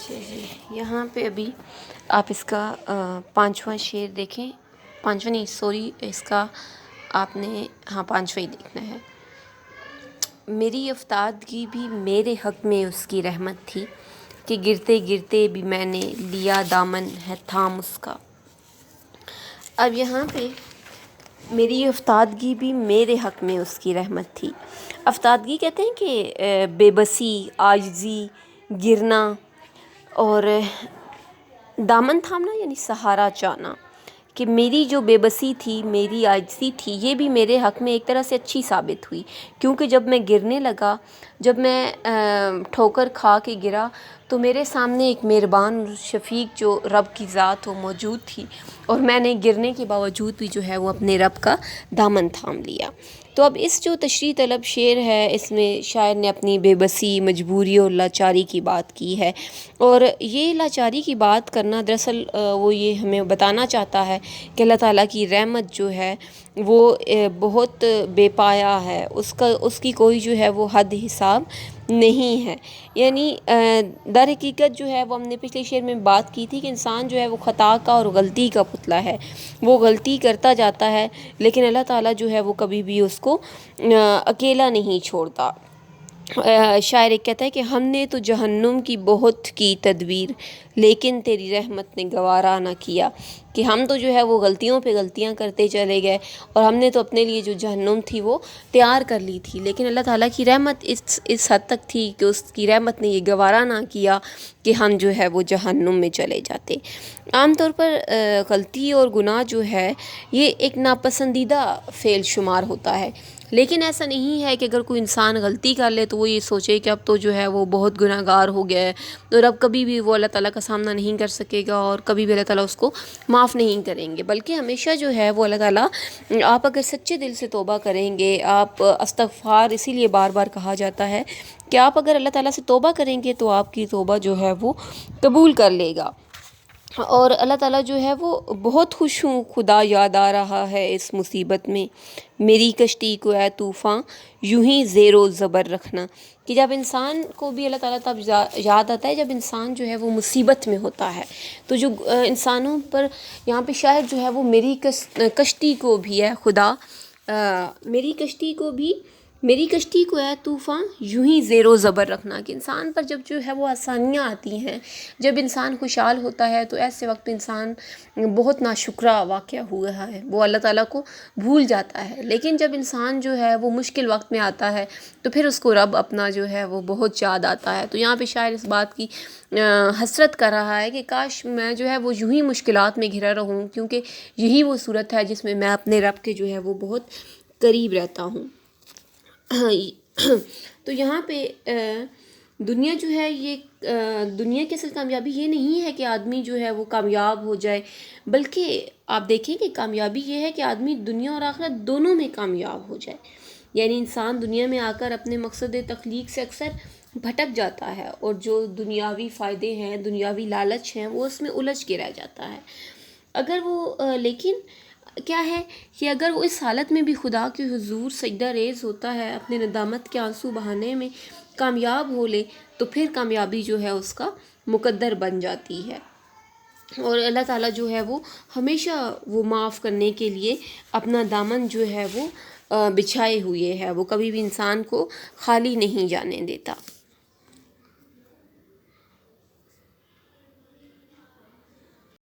اچھا جی، یہاں پہ ابھی آپ اس کا پانچواں شعر دیکھیں، پانچواں نہیں سوری، اس کا آپ نے پانچواں ہی دیکھنا ہے۔ میری افتادگی بھی میرے حق میں اس کی رحمت تھی کہ گرتے گرتے بھی میں نے لیا دامن ہے تھام اس کا۔ اب یہاں پہ میری افتادگی بھی میرے حق میں اس کی رحمت تھی۔ افتادگی کہتے ہیں کہ بے بسی، عاجزی، گرنا، اور دامن تھامنا یعنی سہارا چاہنا، کہ میری جو بے بسی تھی، میری عاجزی تھی، یہ بھی میرے حق میں ایک طرح سے اچھی ثابت ہوئی، کیونکہ جب میں گرنے لگا، جب میں ٹھوکر کھا کے گرا، تو میرے سامنے ایک مہربان شفیق جو رب کی ذات وہ موجود تھی، اور میں نے گرنے کے باوجود بھی جو ہے وہ اپنے رب کا دامن تھام لیا۔ تو اب اس جو تشریح طلب شعر ہے، اس میں شاعر نے اپنی بے بسی، مجبوری اور لاچاری کی بات کی ہے، اور یہ لاچاری کی بات کرنا دراصل وہ یہ ہمیں بتانا چاہتا ہے کہ اللہ تعالیٰ کی رحمت جو ہے وہ بہت بے پایا ہے، اس کی کوئی جو ہے وہ حد حساب نہیں ہے۔ یعنی در حقیقت جو ہے وہ ہم نے پچھلے شعر میں بات کی تھی کہ انسان جو ہے وہ خطا کا اور غلطی کا پتلا ہے، وہ غلطی کرتا جاتا ہے، لیکن اللہ تعالیٰ جو ہے وہ کبھی بھی اس کو اکیلا نہیں چھوڑتا۔ شاعر ایک کہتا ہے کہ ہم نے تو جہنم کی بہت کی تدبیر، لیکن تیری رحمت نے گوارا نہ کیا، کہ ہم تو جو ہے وہ غلطیوں پہ غلطیاں کرتے چلے گئے، اور ہم نے تو اپنے لیے جو جہنم تھی وہ تیار کر لی تھی، لیکن اللہ تعالیٰ کی رحمت اس حد تک تھی کہ اس کی رحمت نے یہ گوارا نہ کیا کہ ہم جو ہے وہ جہنم میں چلے جاتے۔ عام طور پر غلطی اور گناہ جو ہے یہ ایک ناپسندیدہ فعل شمار ہوتا ہے، لیکن ایسا نہیں ہے کہ اگر کوئی انسان غلطی کر لے تو وہ یہ سوچے کہ اب تو جو ہے وہ بہت گناہ گار ہو گیا ہے، اور اب کبھی بھی وہ اللہ تعالیٰ کا سامنا نہیں کر سکے گا، اور کبھی بھی اللہ تعالیٰ اس کو معاف نہیں کریں گے، بلکہ ہمیشہ جو ہے وہ اللہ تعالیٰ، آپ اگر سچے دل سے توبہ کریں گے، آپ استغفار اسی لیے بار بار کہا جاتا ہے کہ آپ اگر اللہ تعالیٰ سے توبہ کریں گے تو آپ کی توبہ جو ہے وہ قبول کر لے گا، اور اللہ تعالیٰ جو ہے وہ بہت خوش ہوں خدا یاد آ رہا ہے اس مصیبت میں، میری کشتی کو اے طوفاں یوں ہی زیر و زبر رکھنا، کہ جب انسان کو بھی اللہ تعالیٰ تب یاد آتا ہے جب انسان جو ہے وہ مصیبت میں ہوتا ہے۔ تو جو انسانوں پر یہاں پہ شاعر جو ہے وہ میری کشتی کو بھی ہے خدا، میری کشتی کو اے طوفاں یوں ہی زیر و زبر رکھنا، کہ انسان پر جب جو ہے وہ آسانیاں آتی ہیں، جب انسان خوشحال ہوتا ہے تو ایسے وقت انسان بہت ناشکرا واقعہ ہوا ہے، وہ اللہ تعالیٰ کو بھول جاتا ہے، لیکن جب انسان جو ہے وہ مشکل وقت میں آتا ہے تو پھر اس کو رب اپنا جو ہے وہ بہت یاد آتا ہے۔ تو یہاں پہ شاعر اس بات کی حسرت کر رہا ہے کہ کاش میں جو ہے وہ یوں ہی مشکلات میں گھرا رہوں، کیونکہ یہی وہ صورت ہے جس میں میں اپنے رب کے جو ہے وہ بہت قریب رہتا ہوں۔ تو یہاں پہ دنیا جو ہے یہ دنیا کی اصل کامیابی یہ نہیں ہے کہ آدمی جو ہے وہ کامیاب ہو جائے، بلکہ آپ دیکھیں کہ کامیابی یہ ہے کہ آدمی دنیا اور آخرت دونوں میں کامیاب ہو جائے۔ یعنی انسان دنیا میں آ کر اپنے مقصد تخلیق سے اکثر بھٹک جاتا ہے، اور جو دنیاوی فائدے ہیں، دنیاوی لالچ ہیں، وہ اس میں الجھ کے رہ جاتا ہے۔ اگر وہ لیکن کیا ہے کہ اگر وہ اس حالت میں بھی خدا کے حضور سجدہ ریز ہوتا ہے، اپنے ندامت کے آنسو بہانے میں کامیاب ہو لے، تو پھر کامیابی جو ہے اس کا مقدر بن جاتی ہے، اور اللہ تعالیٰ جو ہے وہ ہمیشہ وہ معاف کرنے کے لیے اپنا دامن جو ہے وہ بچھائے ہوئے ہے، وہ کبھی بھی انسان کو خالی نہیں جانے دیتا۔